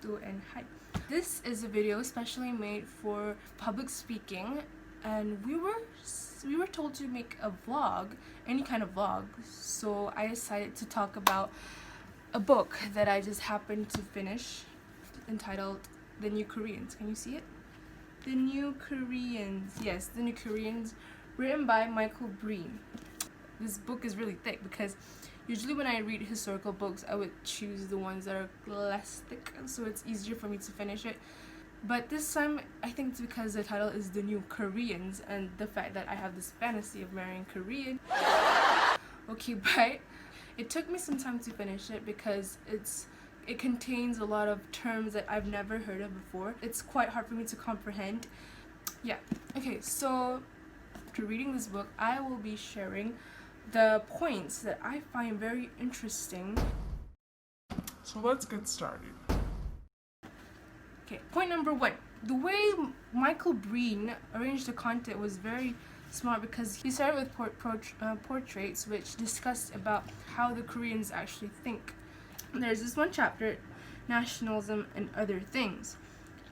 to and hi. This is a video specially made for public speaking, and we were told to make a vlog, any kind of vlog. So I decided to talk about a book that I just happened to finish, entitled The New Koreans. Can you see it? The New Koreans. Yes, The New Koreans, written by Michael Breen. This book is really thick because usually when I read historical books, I would choose the ones that are less thick, so it's easier for me to finish it. But this time, I think it's because the title is The New Koreans and the fact that I have this fantasy of marrying Korean. Okay, but it took me some time to finish it because it contains a lot of terms that I've never heard of before. It's quite hard for me to comprehend. Yeah. Okay, so after reading this book, I will be sharing the points that I find very interesting. So let's get started. Okay, point number 1. The way Michael Breen arranged the content was very smart because he started with portraits which discussed about how the Koreans actually think. There's this one chapter, nationalism and other things.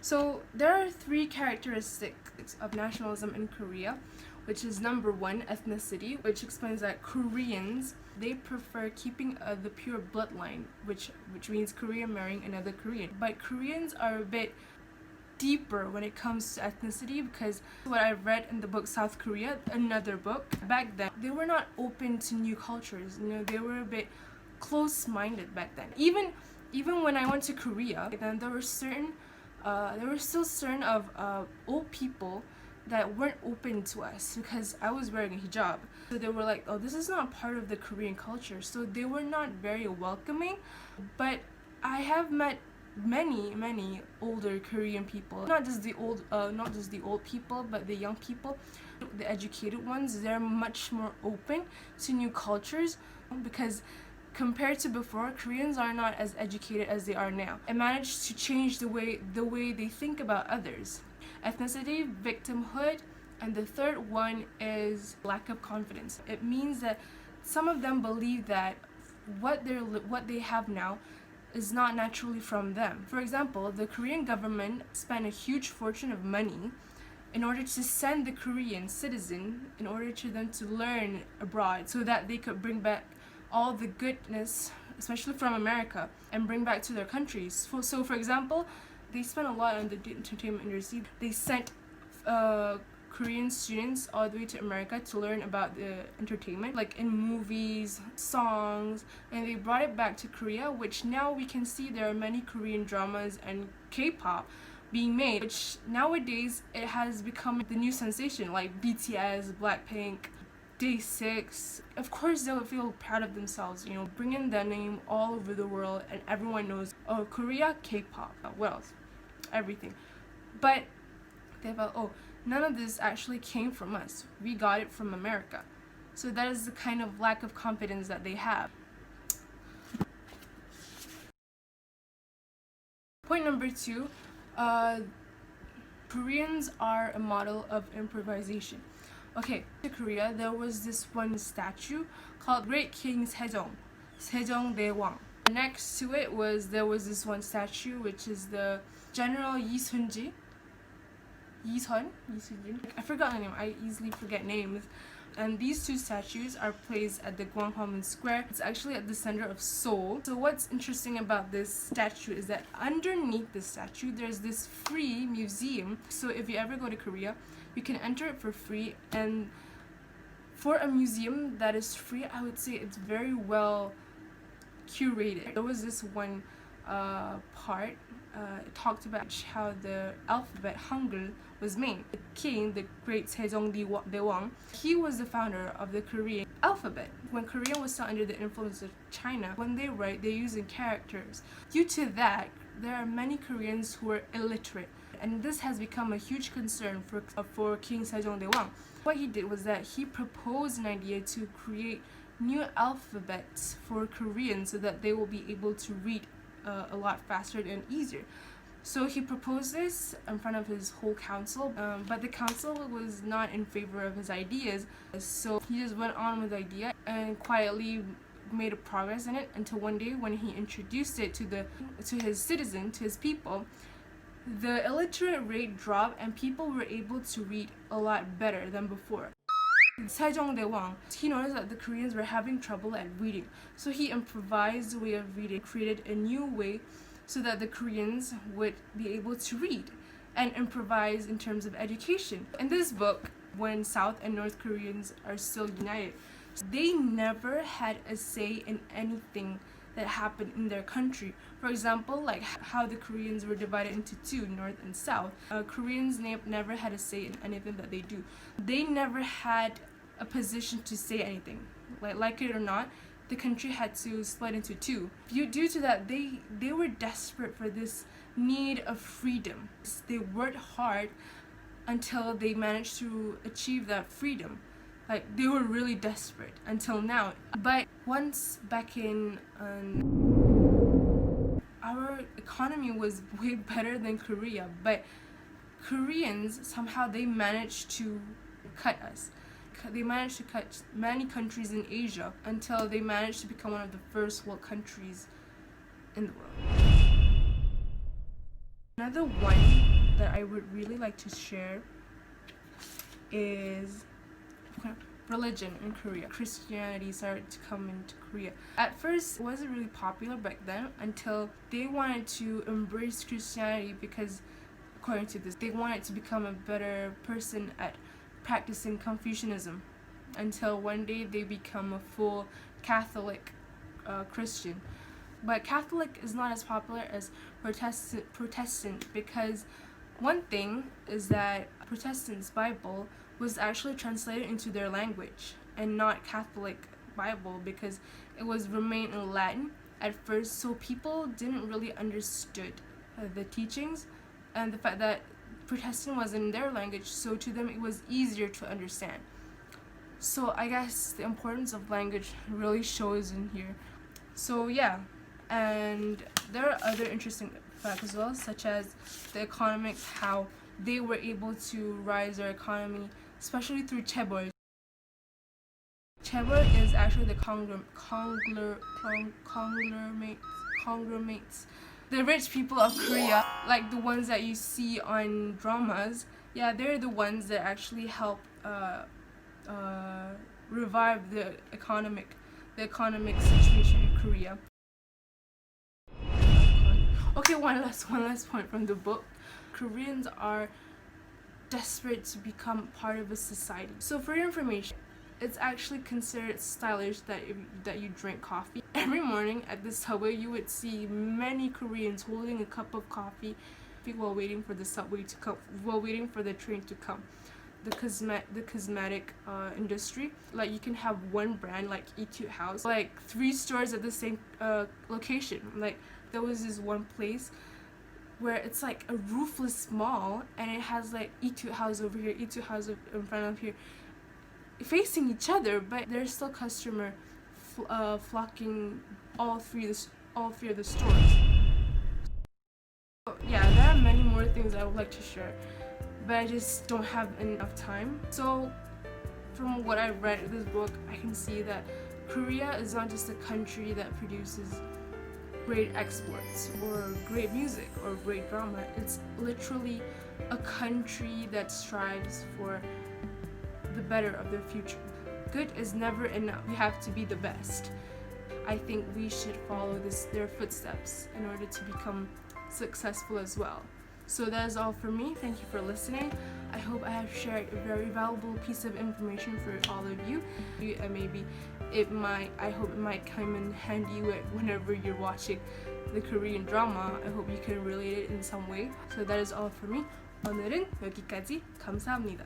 So there are 3 characteristics of nationalism in Korea, which is number 1, ethnicity, which explains that Koreans, they prefer keeping the pure bloodline, which means Korean marrying another Korean. But Koreans are a bit deeper when it comes to ethnicity, because what I read in the book South Korea, another book, back then, they were not open to new cultures. You know, they were a bit close-minded back then. Even when I went to Korea, then there were still certain of old people that weren't open to us because I was wearing a hijab. So they were like, oh, this is not part of the Korean culture. So they were not very welcoming. But I have met many older Korean people, not just the old people, but the young people, the educated ones. They're much more open to new cultures because compared to before, Koreans are not as educated as they are now. It managed to change the way they think about others. Ethnicity, victimhood, and the third one is lack of confidence. It means that some of them believe that what they have now is not naturally from them. For example, the Korean government spent a huge fortune of money in order to send the Korean citizen in order to them to learn abroad so that they could bring back all the goodness, especially from America, and bring back to their countries. So for example, they spent a lot on the entertainment industry. They sent Korean students all the way to America to learn about the entertainment, like in movies, songs, and they brought it back to Korea, which now we can see there are many Korean dramas and K-pop being made, which nowadays it has become the new sensation, like BTS, Blackpink, Day 6. Of course they would feel proud of themselves, you know, bringing their name all over the world and everyone knows, oh, Korea, K-pop, what else? Everything. But they thought, oh, none of this actually came from us. We got it from America. So that is the kind of lack of confidence that they have. Point number 2, Koreans are a model of improvisation. Okay, in Korea, there was this one statue called Great King Sejong Daewang. Next to it there was this one statue, which is the General Yisunji. I forgot the name. I easily forget names. And these 2 statues are placed at the Gwanghwamun Square. It's actually at the center of Seoul. So what's interesting about this statue is that underneath the statue, there's this free museum. So if you ever go to Korea, you can enter it for free. And for a museum that is free, I would say it's very well curated. There was this one part, it talked about how the alphabet Hangul was made. The king, the great Sejong Daewang, he was the founder of the Korean alphabet. When Korean was still under the influence of China, when they write, they're using characters. Due to that, there are many Koreans who are illiterate, and this has become a huge concern for King Sejong Daewang. What he did was that he proposed an idea to create new alphabets for Koreans so that they will be able to read a lot faster and easier. So he proposed this in front of his whole council, but the council was not in favor of his ideas. So he just went on with the idea and quietly made a progress in it until one day when he introduced it to his people, the illiterate rate dropped and people were able to read a lot better than before. Daewang, he noticed that the Koreans were having trouble at reading, so he improvised a way of reading, created a new way so that the Koreans would be able to read and improvise in terms of education. In this book, when South and North Koreans are still united, they never had a say in anything that happened in their country. For example, like how the Koreans were divided into two, North and South. Koreans never had a say in anything that they do. They never had a position to say anything. Like it or not, the country had to split into two. Due to that, they were desperate for this need of freedom. They worked hard until they managed to achieve that freedom. Like, they were really desperate until now. But once back in our economy was way better than Korea, but Koreans somehow they managed to cut us. They managed to cut many countries in Asia until they managed to become one of the first world countries in the world. Another one that I would really like to share is religion in Korea. Christianity started to come into Korea. At first, it wasn't really popular back then until they wanted to embrace Christianity because, according to this, they wanted to become a better person at practicing Confucianism until one day they become a full Catholic Christian. But Catholic is not as popular as Protestant because one thing is that Protestants' Bible was actually translated into their language and not Catholic Bible because it was remained in Latin at first, so people didn't really understood the teachings and the fact that Protestant was in their language, so to them it was easier to understand. So I guess the importance of language really shows in here. So yeah, and there are other interesting facts as well, such as the economics, how they were able to rise their economy, especially through chaebol. Chaebol is actually the conglomerates, the rich people of Korea, like the ones that you see on dramas. Yeah, they're the ones that actually help revive the economic situation in Korea. Okay, one last point from the book. Koreans are desperate to become part of a society. So for your information, it's actually considered stylish that you drink coffee. Every morning at the subway, you would see many Koreans holding a cup of coffee while waiting for the subway to come, while waiting for the train to come. The cosmetic industry, like you can have one brand like Etude House, like 3 stores at the same location. Like there was this one place where it's like a roofless mall and it has like Etude House over here, Etude House in front of here, facing each other, but there's still customer flocking all three of the stores. So, yeah, there are many more things I would like to share, but I just don't have enough time. So from what I read in this book, I can see that Korea is not just a country that produces great exports or great music or great drama. It's literally a country that strives for the better of their future. Good is never enough. You have to be the best. I think we should follow their footsteps in order to become successful as well. So that is all for me. Thank you for listening. I hope I have shared a very valuable piece of information for all of you. And maybe I hope it might come in handy whenever you're watching the Korean drama. I hope you can relate it in some way. So that is all for me. 오늘은 여기까지. 감사합니다.